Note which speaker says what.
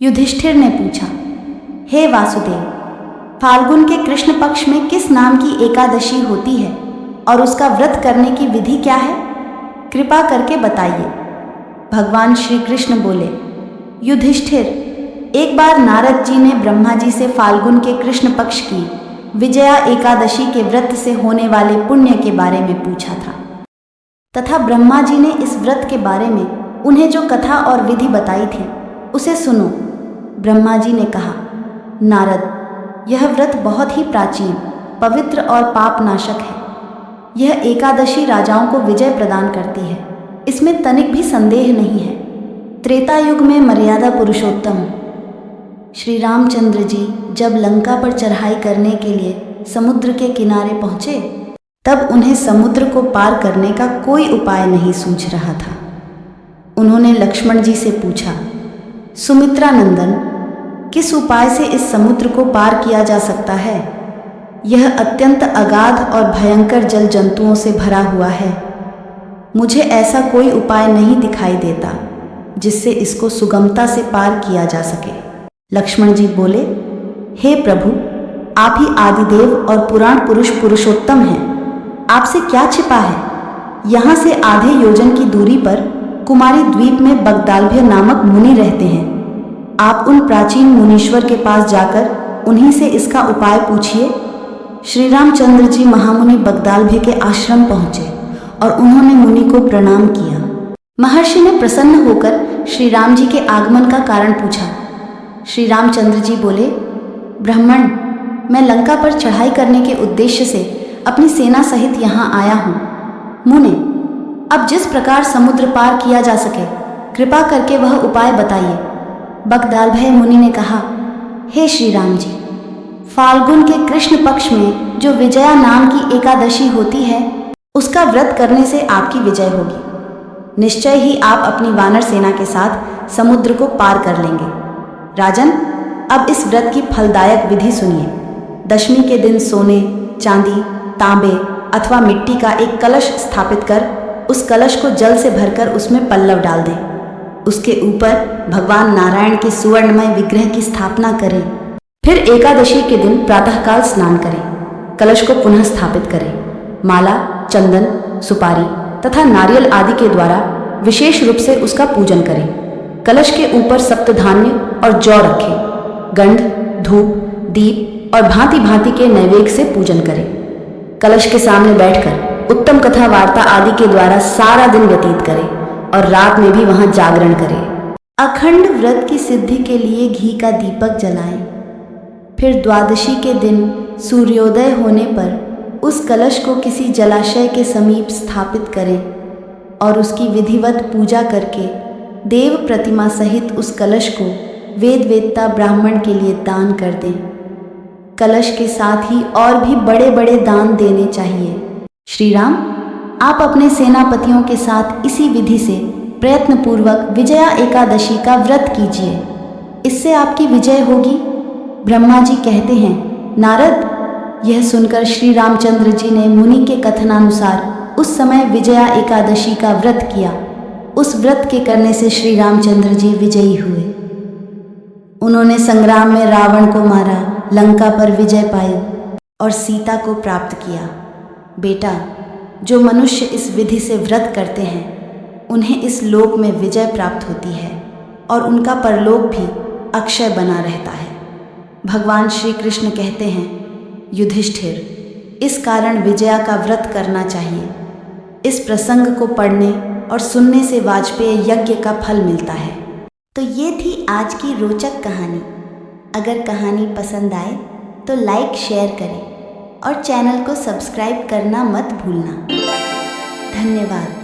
Speaker 1: युधिष्ठिर ने पूछा, हे वासुदेव, फाल्गुन के कृष्ण पक्ष में किस नाम की एकादशी होती है और उसका व्रत करने की विधि क्या है? कृपा करके बताइए। भगवान श्री कृष्ण बोले, युधिष्ठिर, एक बार नारद जी ने ब्रह्मा जी से फाल्गुन के कृष्ण पक्ष की विजया एकादशी के व्रत से होने वाले पुण्य के बारे में पूछा था तथा ब्रह्मा जी ने इस व्रत के बारे में उन्हें जो कथा और विधि बताई थी उसे सुनो। ब्रह्मा जी ने कहा, नारद, यह व्रत बहुत ही प्राचीन, पवित्र और पाप नाशक है। यह एकादशी राजाओं को विजय प्रदान करती है, इसमें तनिक भी संदेह नहीं है। त्रेता युग में मर्यादा पुरुषोत्तम श्री रामचंद्र जी जब लंका पर चढ़ाई करने के लिए समुद्र के किनारे पहुंचे तब उन्हें समुद्र को पार करने का कोई उपाय नहीं सूझ रहा था। उन्होंने लक्ष्मण जी से पूछा, सुमित्रा नंदन, किस उपाय से इस समुद्र को पार किया जा सकता है? यह अत्यंत अगाध और भयंकर जल जंतुओं से भरा हुआ है। मुझे ऐसा कोई उपाय नहीं दिखाई देता जिससे इसको सुगमता से पार किया जा सके। लक्ष्मण जी बोले, हे प्रभु, आप ही आदिदेव और पुराण पुरुष पुरुषोत्तम हैं। आपसे क्या छिपा है? यहाँ से आधे योजन की दूरी पर कुमारी द्वीप में बगदालभ्य नामक मुनि रहते हैं। आप उन प्राचीन मुनीश्वर के पास जाकर उन्हीं से इसका उपाय पूछिए। श्री रामचंद्र जी महामुनि बगदालभ्य के आश्रम पहुँचे और उन्होंने मुनि को प्रणाम किया। महर्षि ने प्रसन्न होकर श्री राम जी के आगमन का कारण पूछा। श्री रामचंद्र जी बोले, ब्राह्मण, मैं लंका पर चढ़ाई करने के उद्देश्य से अपनी सेना सहित यहाँ आया हूँ। मुने, अब जिस प्रकार समुद्र पार किया जा सके कृपा करके वह उपाय बताइए। बगदालभ्य मुनि ने कहा, हे श्री राम जी, फाल्गुन के कृष्ण पक्ष में जो विजया नाम की एकादशी होती है उसका व्रत करने से आपकी विजय होगी। निश्चय ही आप अपनी वानर सेना के साथ समुद्र को पार कर लेंगे। राजन, अब इस व्रत की फलदायक विधि सुनिए। दशमी के दिन सोने, चांदी, तांबे अथवा मिट्टी का एक कलश स्थापित कर उस कलश को जल से भरकर उसमें पल्लव डाल दें। उसके ऊपर भगवान नारायण के सुवर्णमय विग्रह की स्थापना करें। फिर एकादशी के दिन प्रातःकाल स्नान करें। कलश को पुनः स्थापित करें। माला, चंदन, सुपारी तथा नारियल आदि के द्वारा विशेष रूप से उसका पूजन करें। कलश के ऊपर सप्तधान्य और जौ रखें। गंध, धूप, दीप और भांति भांति के नैवेद्य से पूजन करें। कलश के सामने बैठकर उत्तम कथा वार्ता आदि के द्वारा सारा दिन व्यतीत करें और रात में भी वहां जागरण करें। अखंड व्रत की सिद्धि के लिए घी का दीपक जलाएं। फिर द्वादशी के दिन सूर्योदय होने पर उस कलश को किसी जलाशय के समीप स्थापित करें और उसकी विधिवत पूजा करके देव प्रतिमा सहित उस कलश को वेद वेत्ता ब्राह्मण के लिए दान कर दें। कलश के साथ ही और भी बड़े बड़े दान देने चाहिए। श्री राम, आप अपने सेनापतियों के साथ इसी विधि से प्रयत्नपूर्वक विजया एकादशी का व्रत कीजिए। इससे आपकी विजय होगी। ब्रह्मा जी कहते हैं, नारद, यह सुनकर श्री रामचंद्र जी ने मुनि के कथनानुसार उस समय विजया एकादशी का व्रत किया। उस व्रत के करने से श्री रामचंद्र जी विजयी हुए। उन्होंने संग्राम में रावण को मारा, लंका पर विजय पाई और सीता को प्राप्त किया। बेटा, जो मनुष्य इस विधि से व्रत करते हैं उन्हें इस लोक में विजय प्राप्त होती है और उनका परलोक भी अक्षय बना रहता है। भगवान श्री कृष्ण कहते हैं, युधिष्ठिर, इस कारण विजया का व्रत करना चाहिए। इस प्रसंग को पढ़ने और सुनने से वाजपेय यज्ञ का फल मिलता है। तो ये थी आज की रोचक कहानी। अगर कहानी पसंद आए तो लाइक शेयर करें और चैनल को सब्सक्राइब करना मत भूलना। धन्यवाद।